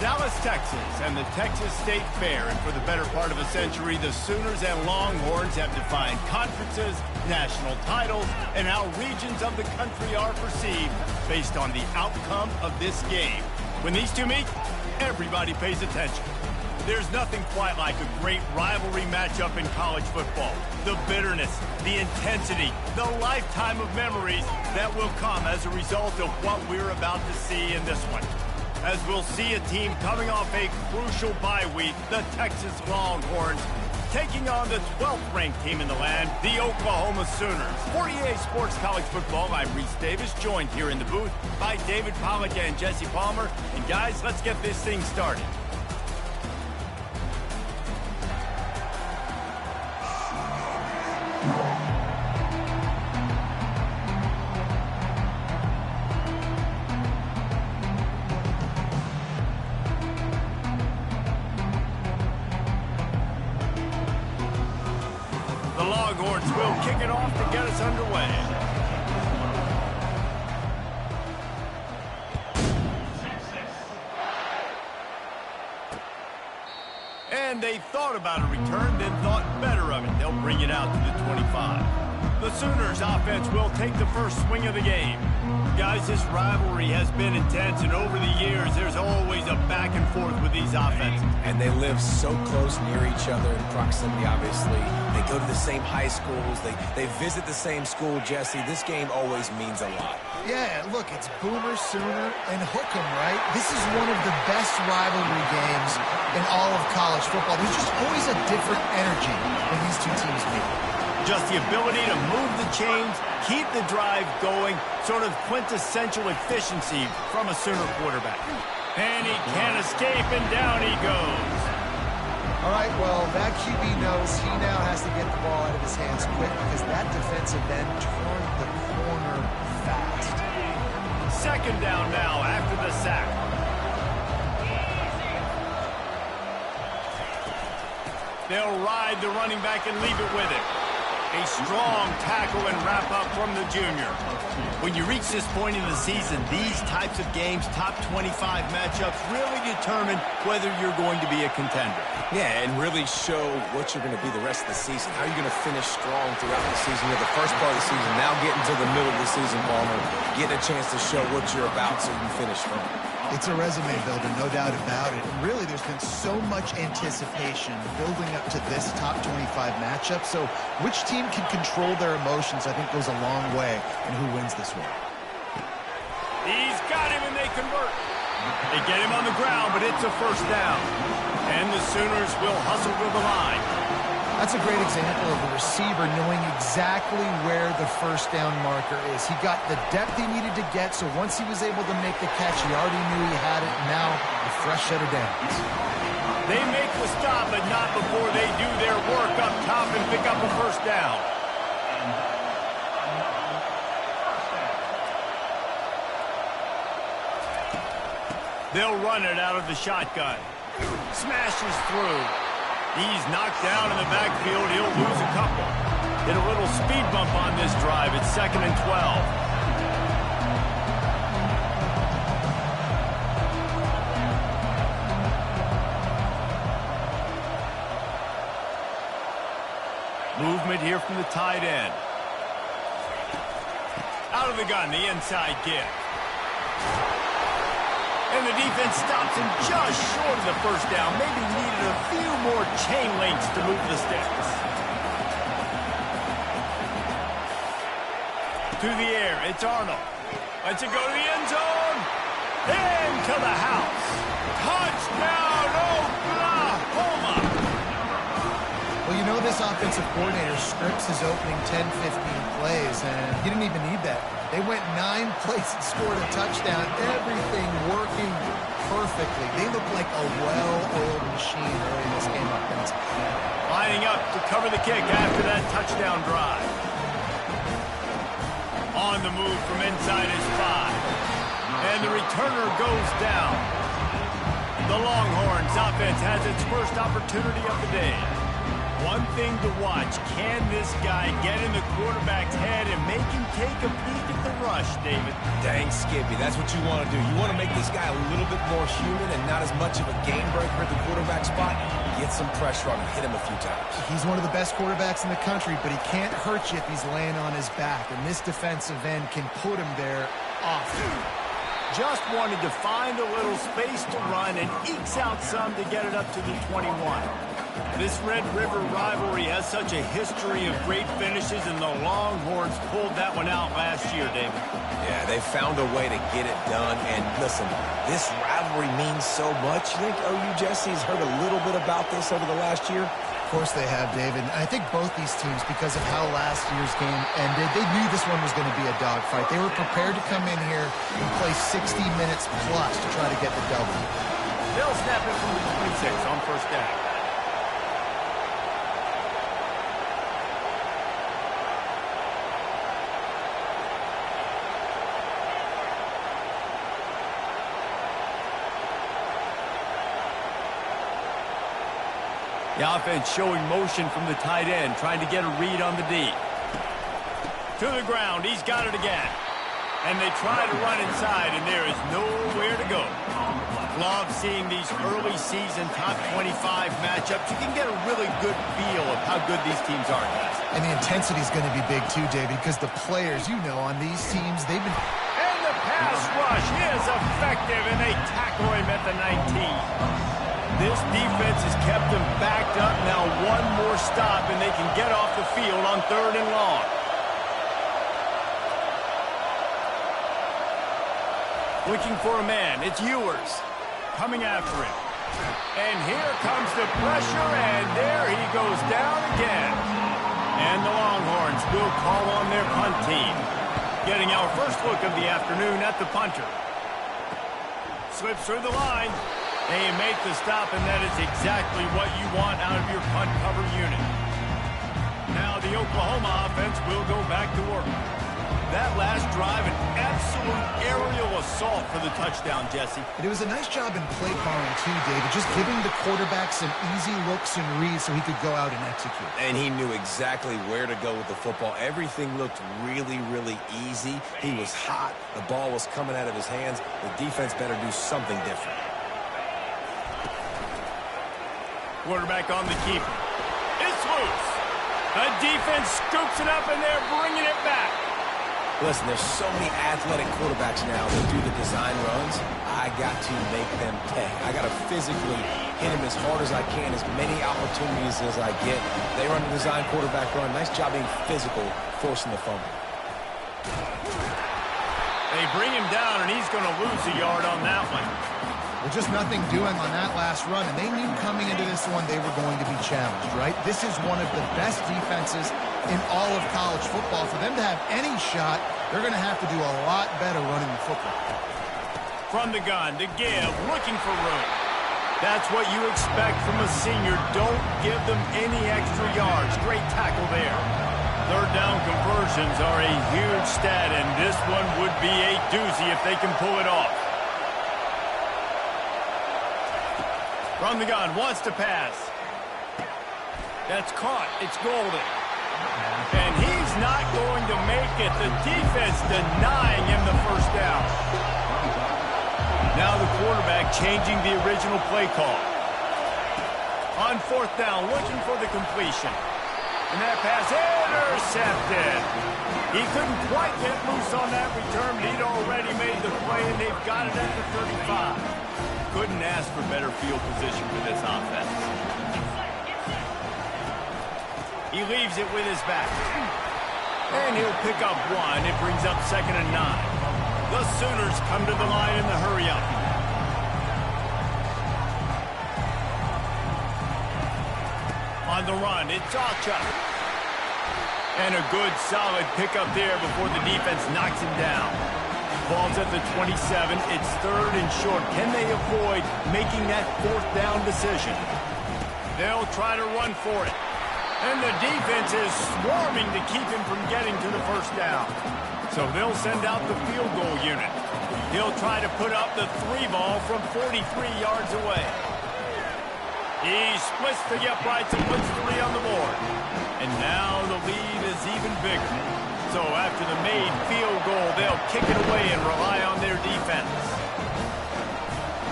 Dallas, Texas, and the Texas State Fair. And for the better part of a century, the Sooners and Longhorns have defined conferences, national titles, and how regions of the country are perceived based on the outcome of this game. When these two meet, everybody pays attention. There's nothing quite like a great rivalry matchup in college football. The bitterness, the intensity, the lifetime of memories that will come as a result of what we're about to see in this one. As we'll see a team coming off a crucial bye week, the Texas Longhorns, taking on the 12th ranked team in the land, the Oklahoma Sooners. For EA Sports College Football, I'm Reese Davis, joined here in the booth by David Pollack and Jesse Palmer. And guys, let's get this thing started. The Longhorns will kick it off to get us underway. And they thought about a return, then thought better of it. They'll bring it out to the 25. The Sooners offense will take the first swing of the game. Guys, this rivalry has been intense, and over the years, there's always a back and forth with these offenses. And they live so close near each other in proximity, obviously. They go to the same high schools. They visit the same school, Jesse. This game always means a lot. Yeah, look, it's Boomer, Sooner, and Hook'em, right? This is one of the best rivalry games in all of college football. There's just always a different energy when these two teams meet. Just the ability to move the chains, keep the drive going, sort of quintessential efficiency from a Sooner quarterback. And he can't escape, and down he goes. All right, well, that QB knows he now has to get the ball out of his hands quick because that defensive end turned the corner fast. Second down now after the sack. They'll ride the running back and leave it with him. A strong tackle and wrap-up from the junior. When you reach this point in the season, these types of games, top 25 matchups, really determine whether you're going to be a contender. Yeah, and really show what you're going to be the rest of the season. How are you going to finish strong throughout the season? You're the first part of the season, now getting to the middle of the season, Palmer. Getting a chance to show what you're about so you can finish strong. It's a resume builder, no doubt about it. And really, there's been so much anticipation building up to this top 25 matchup. So which team can control their emotions, I think, goes a long way in who wins this one. He's got him, and they convert. They get him on the ground, but it's a first down. And the Sooners will hustle to the line. That's a great example of a receiver knowing exactly where the first down marker is. He got the depth he needed to get, so once he was able to make the catch, he already knew he had it. Now, a fresh set of downs. They make the stop, but not before they do their work up top and pick up a first down. They'll run it out of the shotgun. Smashes through. He's knocked down in the backfield. He'll lose a couple. Hit a little speed bump on this drive. It's 2nd and 12. Movement here from the tight end. Out of the gun, the inside give. And the defense stops him just short of the first down. Maybe needed a few more chain links to move the sticks. To the air, it's Arnold. Lets it go to the end zone. Into the house. Touchdown, Oklahoma! Well, you know this offensive coordinator scripts his opening 10, 15 plays, and he didn't even need that. They went 9 plays and scored a touchdown. Everything working perfectly. They look like a well-oiled machine early in this game offensively. Lining up to cover the kick after that touchdown drive. On the move from inside his 5. And the returner goes down. The Longhorns offense has its first opportunity of the day. One thing to watch, can this guy get in the quarterback's head and make him take a peek at the rush, David? Dang, Skippy, that's what you want to do. You want to make this guy a little bit more human and not as much of a game breaker at the quarterback spot. Get some pressure on him, hit him a few times. He's one of the best quarterbacks in the country, but he can't hurt you if he's laying on his back, and this defensive end can put him there often. Just wanted to find a little space to run and ekes out some to get it up to the 21. This Red River rivalry has such a history of great finishes, and the Longhorns pulled that one out last year, David. Yeah, they found a way to get it done, and listen, this rivalry means so much. You think OU Jesse's heard a little bit about this over the last year? Of course they have, David. I think both these teams, because of how last year's game ended, they knew this one was going to be a dogfight. They were prepared to come in here and play 60 minutes plus to try to get the W. They'll snap it from the 26 on first down. The offense showing motion from the tight end, trying to get a read on the D. To the ground, he's got it again. And they try to run inside, and there is nowhere to go. Love seeing these early season top 25 matchups. You can get a really good feel of how good these teams are, guys. And the intensity is going to be big too, David, because the players, you know, on these teams, they've been... And the pass rush is effective, and they tackle him at the 19. This defense has kept them backed up. Now one more stop, and they can get off the field on 3rd and long. Looking for a man. It's Ewers coming after him. And here comes the pressure, and there he goes down again. And the Longhorns will call on their punt team. Getting our first look of the afternoon at the punter. Slips through the line. They make the stop, and that is exactly what you want out of your punt cover unit. Now the Oklahoma offense will go back to work. That last drive, an absolute aerial assault for the touchdown, Jesse. And it was a nice job in play calling too, David, just giving the quarterback some easy looks and reads so he could go out and execute. And he knew exactly where to go with the football. Everything looked really, really easy. He was hot. The ball was coming out of his hands. The defense better do something different. Quarterback on the keeper. It's loose. A defense scoops it up, and they're bringing it back. Listen, there's so many athletic quarterbacks now that do the design runs. I got to make them pay. I got to physically hit them as hard as I can, as many opportunities as I get. They run a design quarterback run. Nice job being physical, forcing the fumble. They bring him down, and he's going to lose a yard on that one. Well, just nothing doing on that last run, and they knew coming into this one they were going to be challenged, right? This is one of the best defenses in all of college football. For them to have any shot, they're going to have to do a lot better running the football. From the gun to give, looking for room. That's what you expect from a senior. Don't give them any extra yards. Great tackle there. 3rd down conversions are a huge stat, and this one would be a doozy if they can pull it off. From the gun, wants to pass. That's caught. It's Golden. And he's not going to make it. The defense denying him the first down. Now the quarterback changing the original play call. On 4th down, looking for the completion. And that pass intercepted. He couldn't quite get loose on that return, but he'd already made the play, and they've got it at the 35. Couldn't ask for better field position for this offense. He leaves it with his back. And he'll pick up one. It brings up 2nd and 9. The Sooners come to the line in the hurry-up. On the run, it's Acha. And a good, solid pickup there before the defense knocks him down. Ball's at the 27. It's 3rd and short. Can they avoid making that 4th down decision? They'll try to run for it. And the defense is swarming to keep him from getting to the first down. So they'll send out the field goal unit. He'll try to put up the 3 ball from 43 yards away. He splits the uprights and puts 3 on the board. And now the lead is even bigger. So after the made field goal, they'll kick it away and rely on their defense.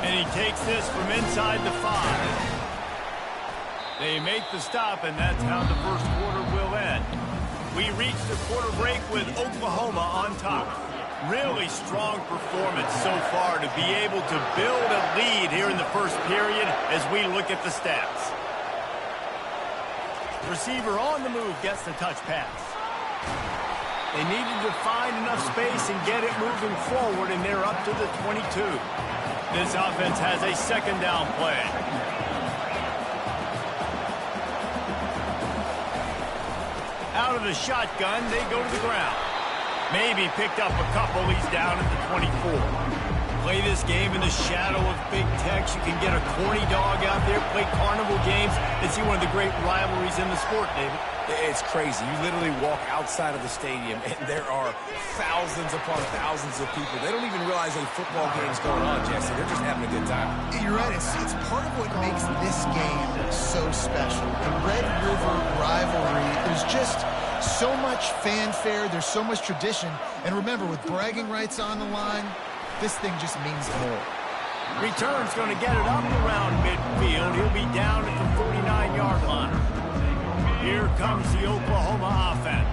And he takes this from inside the 5. They make the stop, and that's how the first quarter will end. We reach the quarter break with Oklahoma on top. Really strong performance so far to be able to build a lead here in the first period as we look at the stats. Receiver on the move gets the touch pass. They needed to find enough space and get it moving forward, and they're up to the 22. This offense has a second down play. Out of the shotgun, they go to the ground. Maybe picked up a couple. He's down at the 24. Play this game in the shadow of Big Tex. You can get a corny dog out there, play carnival games, and see one of the great rivalries in the sport, David. It's crazy. You literally walk outside of the stadium, and there are thousands upon thousands of people. They don't even realize a football game's going on, Jesse. They're just having a good time. You're right. It's part of what makes this game so special. The Red River rivalry, there's just so much fanfare. There's so much tradition. And remember, with bragging rights on the line, this thing just means more. Return's going to get it up around midfield. He'll be down at the 49-yard line. Here comes the Oklahoma offense.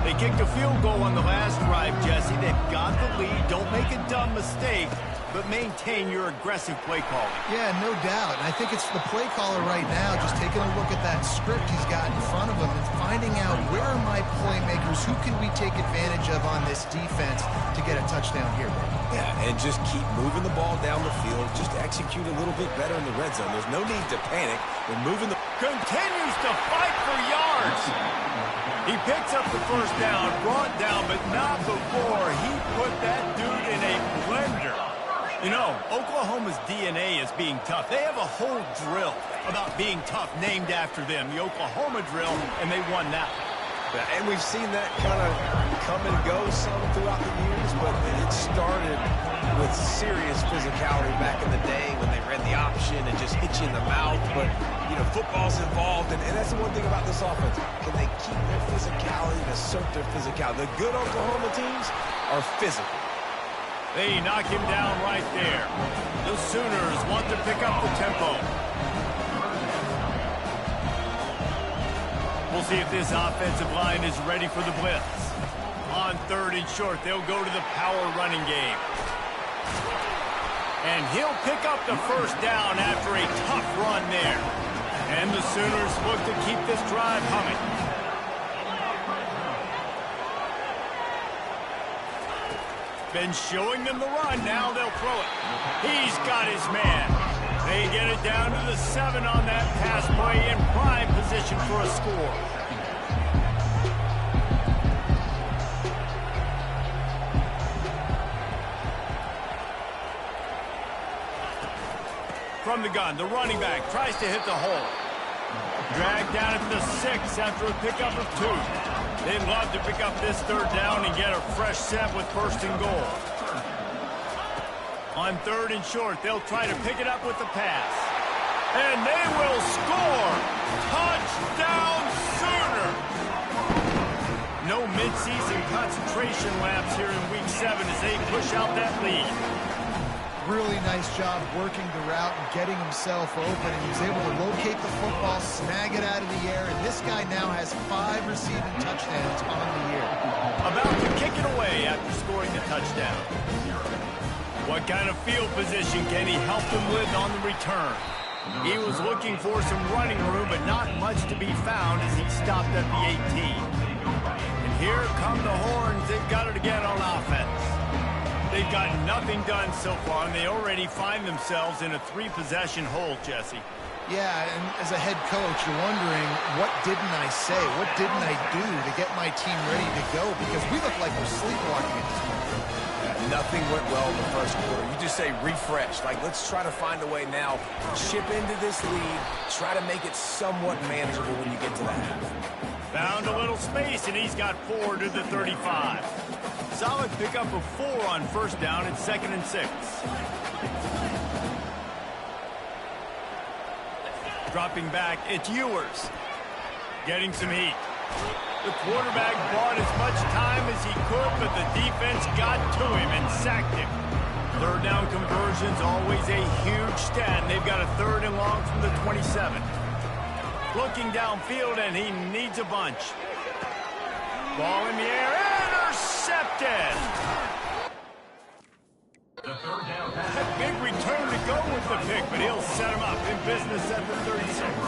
They kicked a field goal on the last drive, Jesse. They've got the lead. Don't make a dumb mistake, but maintain your aggressive play calling. Yeah, no doubt. And I think it's the play caller right now just taking a look at that script he's got in front of him and finding out where are my playmakers, who can we take advantage of on this defense to get a touchdown here. Yeah, and just keep moving the ball down the field. Just execute a little bit better in the red zone. There's no need to panic. We're moving the... Continues to fight for yards. He picks up the first down, brought down, but not before he put that dude in a blender. You know, Oklahoma's DNA is being tough. They have a whole drill about being tough named after them, the Oklahoma drill, and they won that. And we've seen that kind of come and go some throughout the years, but it started with serious physicality back in the day when they ran the option and just hit you in the mouth. But, you know, football's involved, and that's the one thing about this offense. Can they keep their physicality and assert their physicality? The good Oklahoma teams are physical. They knock him down right there. The Sooners want to pick up the tempo. We'll see if this offensive line is ready for the blitz. On 3rd and short, they'll go to the power running game. And he'll pick up the first down after a tough run there. And the Sooners look to keep this drive humming. Been showing them the run, now they'll throw it. He's got his man. They get it down to the 7 on that pass play in prime position for a score. From the gun, the running back tries to hit the hole. Dragged down at the 6 after a pickup of 2. They'd love to pick up this 3rd down and get a fresh set with 1st and goal. On 3rd and short, they'll try to pick it up with the pass. And they will score! Touchdown Sooner! No midseason concentration laps here in Week 7 as they push out that lead. Really nice job working the route and getting himself open. And he was able to locate the football, snag it out of the air, and this guy now has 5 receiving touchdowns on the year. About to kick it away after scoring the touchdown. What kind of field position can he help them with on the return? He was looking for some running room, but not much to be found as he stopped at the 18. And here come the Horns. They've got it again on offense. They've got nothing done so far, and they already find themselves in a 3-possession hole, Jesse. Yeah, and as a head coach, you're wondering, what didn't I say? What didn't I do to get my team ready to go? Because we look like we're sleepwalking at this point. Nothing went well in the first quarter. You just say refresh. Like, let's try to find a way now. Chip into this lead. Try to make it somewhat manageable when you get to that. Found a little space, and he's got 4 to the 35. Solid pickup of 4 on 1st down and 2nd and 6. Dropping back, it's Ewers. Getting some heat. The quarterback bought as much time as he could, but the defense got to him and sacked him. Third down conversion's always a huge stat. They've got a 3rd and long from the 27. Looking downfield, and he needs a bunch. Ball in the air, intercepted! A big return to go with the pick, but he'll set him up in business at the 36.